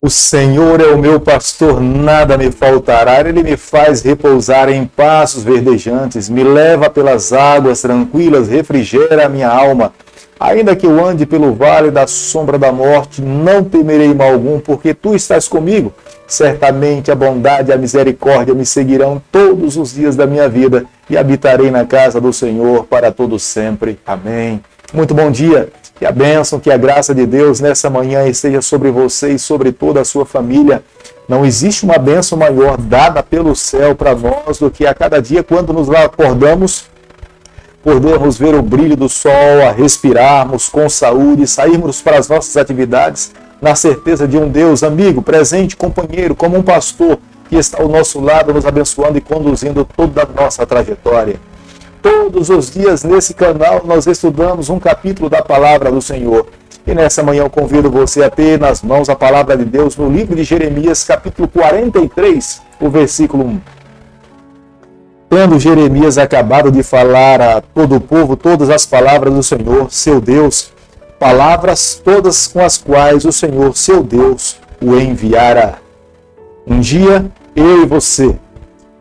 O Senhor é o meu pastor, nada me faltará. Ele me faz repousar em pastos verdejantes, me leva pelas águas tranquilas, refrigera a minha alma. Ainda que eu ande pelo vale da sombra da morte, não temerei mal algum, porque tu estás comigo. Certamente a bondade e a misericórdia me seguirão todos os dias da minha vida, e habitarei na casa do Senhor para todo sempre. Amém. Muito bom dia. Que a bênção, que a graça de Deus nessa manhã esteja sobre você e sobre toda a sua família. Não existe uma bênção maior dada pelo céu para nós do que a cada dia, quando nos acordamos, podermos ver o brilho do sol, a respirarmos com saúde, sairmos para as nossas atividades, na certeza de um Deus amigo, presente, companheiro, como um pastor que está ao nosso lado, nos abençoando e conduzindo toda a nossa trajetória. Todos os dias nesse canal nós estudamos um capítulo da Palavra do Senhor. E nessa manhã eu convido você a ter nas mãos a Palavra de Deus no livro de Jeremias, capítulo 43, o versículo 1. Tendo Jeremias acabado de falar a todo o povo todas as palavras do Senhor, seu Deus, palavras todas com as quais o Senhor, seu Deus, o enviará. Um dia, eu e você,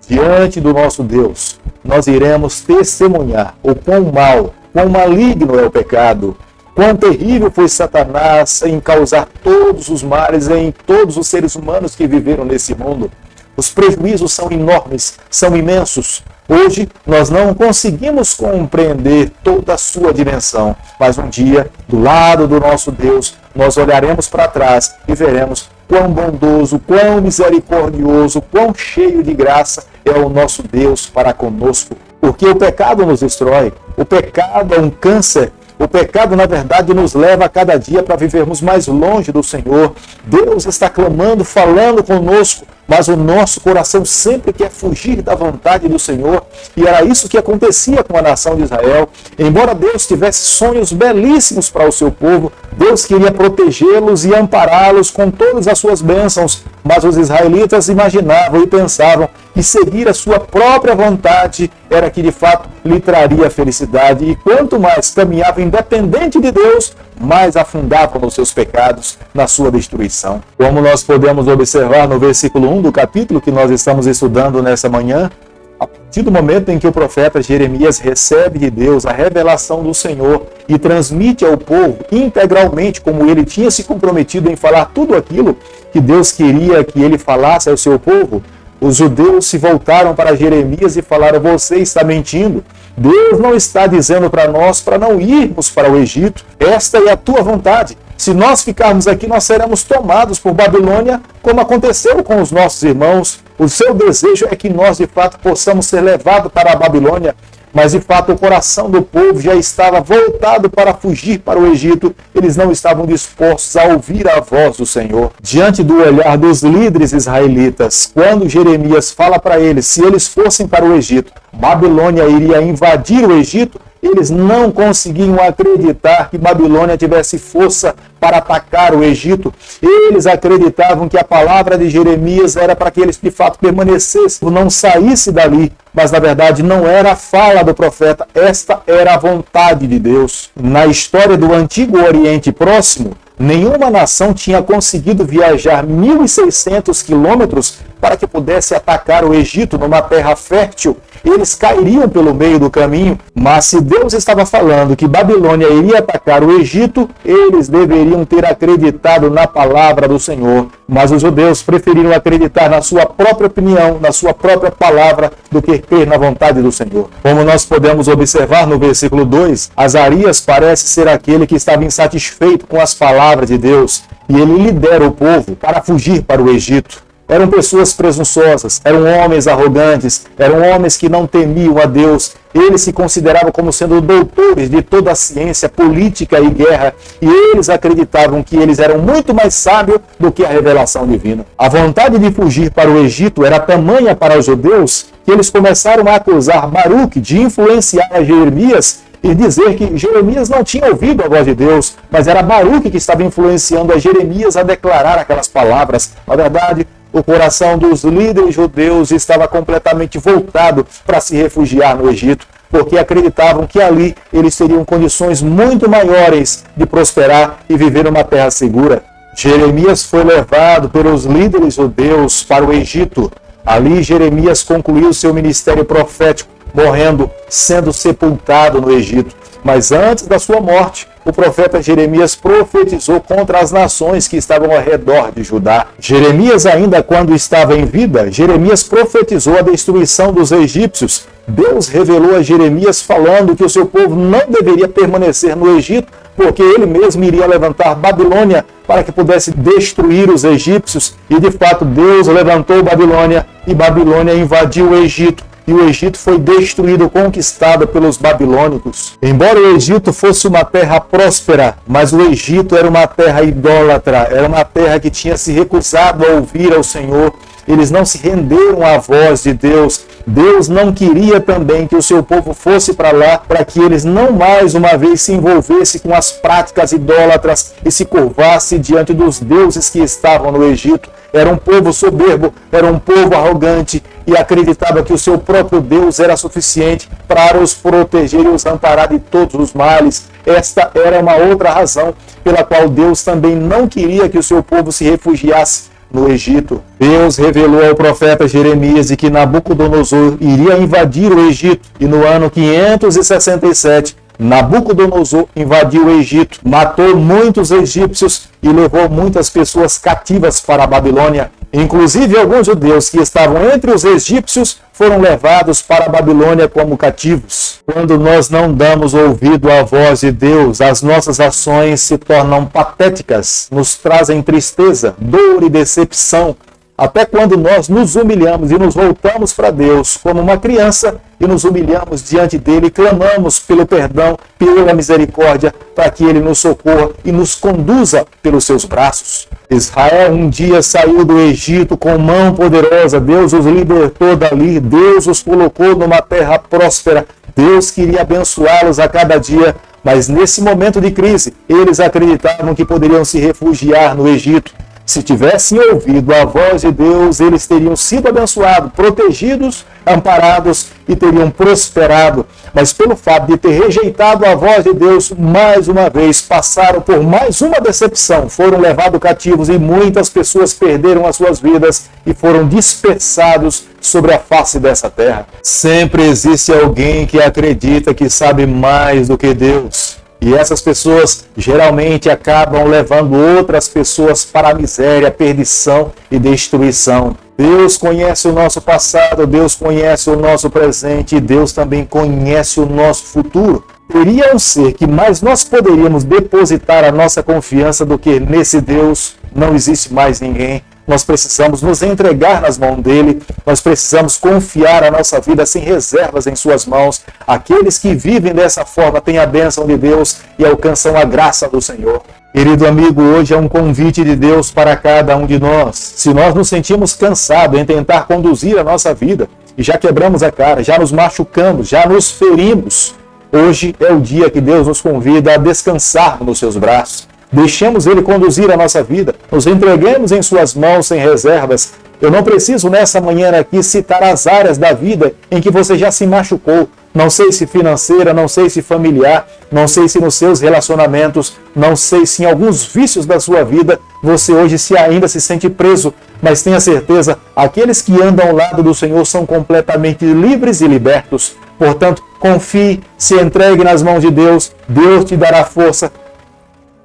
diante do nosso Deus, nós iremos testemunhar o quão mal, quão maligno é o pecado, quão terrível foi Satanás em causar todos os males em todos os seres humanos que viveram nesse mundo. Os prejuízos são enormes, são imensos. Hoje nós não conseguimos compreender toda a sua dimensão, mas um dia, do lado do nosso Deus, nós olharemos para trás e veremos quão bondoso, quão misericordioso, quão cheio de graça é o nosso Deus para conosco. Porque o pecado nos destrói, o pecado é um câncer. O pecado, na verdade, nos leva a cada dia para vivermos mais longe do Senhor. Deus está clamando, falando conosco, mas o nosso coração sempre quer fugir da vontade do Senhor. E era isso que acontecia com a nação de Israel. Embora Deus tivesse sonhos belíssimos para o seu povo, Deus queria protegê-los e ampará-los com todas as suas bênçãos, mas os israelitas imaginavam e pensavam que seguir a sua própria vontade era que de fato lhe traria felicidade. E quanto mais caminhavam independente de Deus, mais afundavam nos seus pecados, na sua destruição. Como nós podemos observar no versículo 1 do capítulo que nós estamos estudando nessa manhã, a partir do momento em que o profeta Jeremias recebe de Deus a revelação do Senhor e transmite ao povo integralmente, como ele tinha se comprometido em falar tudo aquilo que Deus queria que ele falasse ao seu povo, os judeus se voltaram para Jeremias e falaram: você está mentindo. Deus não está dizendo para nós para não irmos para o Egito. Esta é a tua vontade. Se nós ficarmos aqui, nós seremos tomados por Babilônia, como aconteceu com os nossos irmãos. O seu desejo é que nós, de fato, possamos ser levados para a Babilônia. Mas, de fato, o coração do povo já estava voltado para fugir para o Egito. Eles não estavam dispostos a ouvir a voz do Senhor. Diante do olhar dos líderes israelitas, quando Jeremias fala para eles, se eles fossem para o Egito, Babilônia iria invadir o Egito, eles não conseguiam acreditar que Babilônia tivesse força para atacar o Egito. Eles acreditavam que a palavra de Jeremias era para que eles de fato permanecessem, não saíssem dali. Mas na verdade não era a fala do profeta, esta era a vontade de Deus. Na história do Antigo Oriente Próximo, nenhuma nação tinha conseguido viajar 1.600 quilômetros para que pudesse atacar o Egito numa terra fértil. Eles cairiam pelo meio do caminho, mas se Deus estava falando que Babilônia iria atacar o Egito, eles deveriam ter acreditado na palavra do Senhor. Mas os judeus preferiram acreditar na sua própria opinião, na sua própria palavra, do que crer na vontade do Senhor. Como nós podemos observar no versículo 2, Azarias parece ser aquele que estava insatisfeito com as palavras de Deus, e ele lidera o povo para fugir para o Egito. Eram pessoas presunçosas, eram homens arrogantes, eram homens que não temiam a Deus. Eles se consideravam como sendo doutores de toda a ciência política e guerra, e eles acreditavam que eles eram muito mais sábios do que a revelação divina. A vontade de fugir para o Egito era tamanha para os judeus que eles começaram a acusar Baruque de influenciar a Jeremias e dizer que Jeremias não tinha ouvido a voz de Deus, mas era Baruque que estava influenciando a Jeremias a declarar aquelas palavras. Na verdade, o coração dos líderes judeus estava completamente voltado para se refugiar no Egito, porque acreditavam que ali eles teriam condições muito maiores de prosperar e viver numa terra segura. Jeremias foi levado pelos líderes judeus para o Egito. Ali Jeremias concluiu seu ministério profético, morrendo, sendo sepultado no Egito. Mas antes da sua morte, o profeta Jeremias profetizou contra as nações que estavam ao redor de Judá. Jeremias, ainda quando estava em vida, Jeremias profetizou a destruição dos egípcios. Deus revelou a Jeremias falando que o seu povo não deveria permanecer no Egito, porque ele mesmo iria levantar Babilônia para que pudesse destruir os egípcios. E de fato Deus levantou Babilônia e Babilônia invadiu o Egito. E o Egito foi destruído, conquistado pelos babilônicos. Embora o Egito fosse uma terra próspera, mas o Egito era uma terra idólatra, era uma terra que tinha se recusado a ouvir ao Senhor. Eles não se renderam à voz de Deus. Deus não queria também que o seu povo fosse para lá, para que eles não mais uma vez se envolvessem com as práticas idólatras e se curvassem diante dos deuses que estavam no Egito. Era um povo soberbo, era um povo arrogante e acreditava que o seu próprio Deus era suficiente para os proteger e os amparar de todos os males. Esta era uma outra razão pela qual Deus também não queria que o seu povo se refugiasse no Egito. Deus revelou ao profeta Jeremias de que Nabucodonosor iria invadir o Egito, e no ano 567, Nabucodonosor invadiu o Egito, matou muitos egípcios e levou muitas pessoas cativas para a Babilônia. Inclusive alguns judeus que estavam entre os egípcios foram levados para a Babilônia como cativos. Quando nós não damos ouvido à voz de Deus, as nossas ações se tornam patéticas, nos trazem tristeza, dor e decepção. Até quando nós nos humilhamos e nos voltamos para Deus como uma criança e nos humilhamos diante dele e clamamos pelo perdão, pela misericórdia, para que ele nos socorra e nos conduza pelos seus braços. Israel um dia saiu do Egito com mão poderosa, Deus os libertou dali, Deus os colocou numa terra próspera, Deus queria abençoá-los a cada dia, mas nesse momento de crise, eles acreditavam que poderiam se refugiar no Egito. Se tivessem ouvido a voz de Deus, eles teriam sido abençoados, protegidos, amparados e teriam prosperado. Mas pelo fato de ter rejeitado a voz de Deus, mais uma vez passaram por mais uma decepção. Foram levados cativos e muitas pessoas perderam as suas vidas e foram dispersados sobre a face dessa terra. Sempre existe alguém que acredita que sabe mais do que Deus. E essas pessoas geralmente acabam levando outras pessoas para a miséria, perdição e destruição. Deus conhece o nosso passado, Deus conhece o nosso presente e Deus também conhece o nosso futuro. Teria um ser que mais nós poderíamos depositar a nossa confiança do que nesse Deus. Não existe mais ninguém. Nós precisamos nos entregar nas mãos dele, nós precisamos confiar a nossa vida sem reservas em suas mãos. Aqueles que vivem dessa forma têm a bênção de Deus e alcançam a graça do Senhor. Querido amigo, hoje é um convite de Deus para cada um de nós. Se nós nos sentimos cansados em tentar conduzir a nossa vida, e já quebramos a cara, já nos machucamos, já nos ferimos, hoje é o dia que Deus nos convida a descansar nos seus braços. Deixemos ele conduzir a nossa vida, nos entreguemos em suas mãos sem reservas. Eu não preciso nessa manhã aqui citar as áreas da vida em que você já se machucou. Não sei se financeira, não sei se familiar, não sei se nos seus relacionamentos, não sei se em alguns vícios da sua vida você hoje ainda se sente preso. Mas tenha certeza, aqueles que andam ao lado do Senhor são completamente livres e libertos. Portanto, confie, se entregue nas mãos de Deus, Deus te dará força.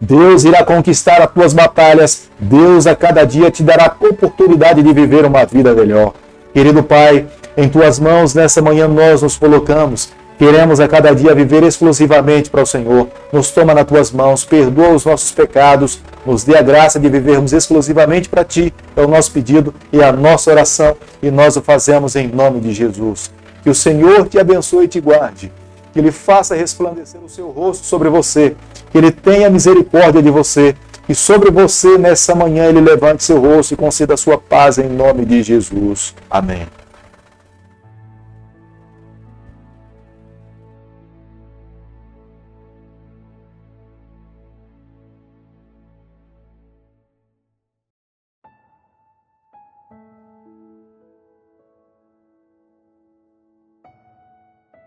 Deus irá conquistar as tuas batalhas. Deus a cada dia te dará a oportunidade de viver uma vida melhor. Querido Pai, em tuas mãos nessa manhã nós nos colocamos. Queremos a cada dia viver exclusivamente para o Senhor. Nos toma nas tuas mãos, perdoa os nossos pecados, nos dê a graça de vivermos exclusivamente para ti. É o nosso pedido e a nossa oração e nós o fazemos em nome de Jesus. Que o Senhor te abençoe e te guarde. Que Ele faça resplandecer o seu rosto sobre você. Que Ele tenha misericórdia de você. E sobre você, nessa manhã, Ele levante seu rosto e conceda a sua paz em nome de Jesus. Amém.